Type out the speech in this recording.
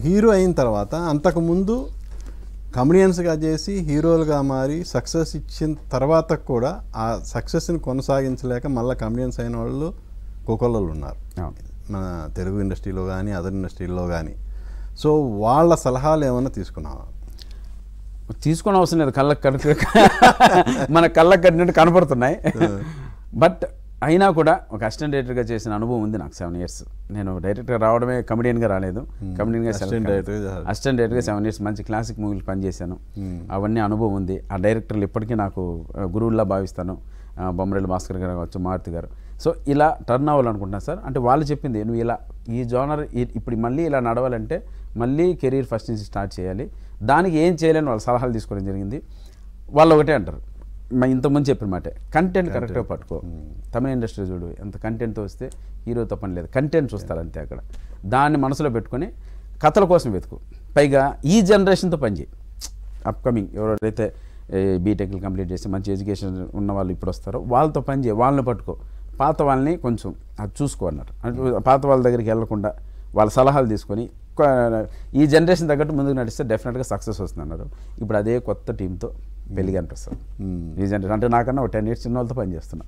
Hero అయిన తర్వాత అంతకుముందు కమెడియన్స్గా చేసి హీరోలుగా మారి సక్సెస్ ఇచ్చిన తర్వాత కూడా ఆ సక్సెస్ని కొనసాగించలేక మళ్ళీ కమెడియన్స్ అయిన వాళ్ళు కోకొల్లలు ఉన్నారు మన తెలుగు ఇండస్ట్రీలో కానీ అదర్ ఇండస్ట్రీలో కానీ. సో వాళ్ళ సలహాలు ఏమైనా తీసుకున్నావా? తీసుకునే అవసరం లేదు, కళ్ళకు కట్టినట్టు మన కళ్ళకు కట్టినట్టు కనపడుతున్నాయి. బట్ అయినా కూడా ఒక అసిస్టెంట్ డైరెక్టర్గా చేసిన అనుభవం ఉంది నాకు 7 years. నేను డైరెక్టర్గా రావడమే కమెడియన్గా రాలేదు, కమెడియన్గా అసిస్టెంట్ డైరెక్టర్గా 7 years మంచి క్లాసిక్ మూవీలు పనిచేశాను. అవన్నీ అనుభవం ఉంది. ఆ డైరెక్టర్లు ఇప్పటికీ నాకు గురువుల్లా భావిస్తాను. బొమ్మరేలు భాస్కర్ గారు కావచ్చు, మారుతి గారు. సో ఇలా టర్న్ అవ్వాలనుకుంటున్నాను సార్. అంటే వాళ్ళు చెప్పింది నువ్వు ఇలా ఈ జోనర్ ఇప్పుడు మళ్ళీ ఇలా నడవాలంటే మళ్ళీ కెరీర్ ఫస్ట్ నుంచి స్టార్ట్ చేయాలి, దానికి ఏం చేయాలని వాళ్ళ సలహాలు తీసుకోవడం జరిగింది. వాళ్ళు ఒకటే అంటారు, ఇంతకుముందు చెప్పిన మాట, కంటెంట్ కరెక్ట్గా పట్టుకో. తమిళ ఇండస్ట్రీ చూడు, ఎంత కంటెంట్తో వస్తే హీరోతో పని లేదు, కంటెంట్ చూస్తారు అంతే. అక్కడ దాన్ని మనసులో పెట్టుకొని కథల కోసం వెతుకు. పైగా ఈ జనరేషన్తో పనిచేయి. అప్కమింగ్ ఎవరైతే బీటెక్లు కంప్లీట్ చేసి మంచి ఎడ్యుకేషన్ ఉన్న వాళ్ళు ఇప్పుడు వస్తారో వాళ్ళతో పనిచేయి, వాళ్ళని పట్టుకో. పాత వాళ్ళని కొంచెం అది చూసుకో అన్నారు. పాత వాళ్ళ దగ్గరికి వెళ్లకుండా వాళ్ళ సలహాలు తీసుకొని ఈ జనరేషన్ తగ్గట్టు ముందుకు నడిస్తే డెఫినెట్గా సక్సెస్ వస్తుంది అన్నారు. ఇప్పుడు అదే కొత్త టీంతో పెళ్ళిగా అనిపిస్తుంది ఈ జనరేషన్. అంటే నాకన్నా ఒక 10 years చిన్న వాళ్ళతో పనిచేస్తున్నా.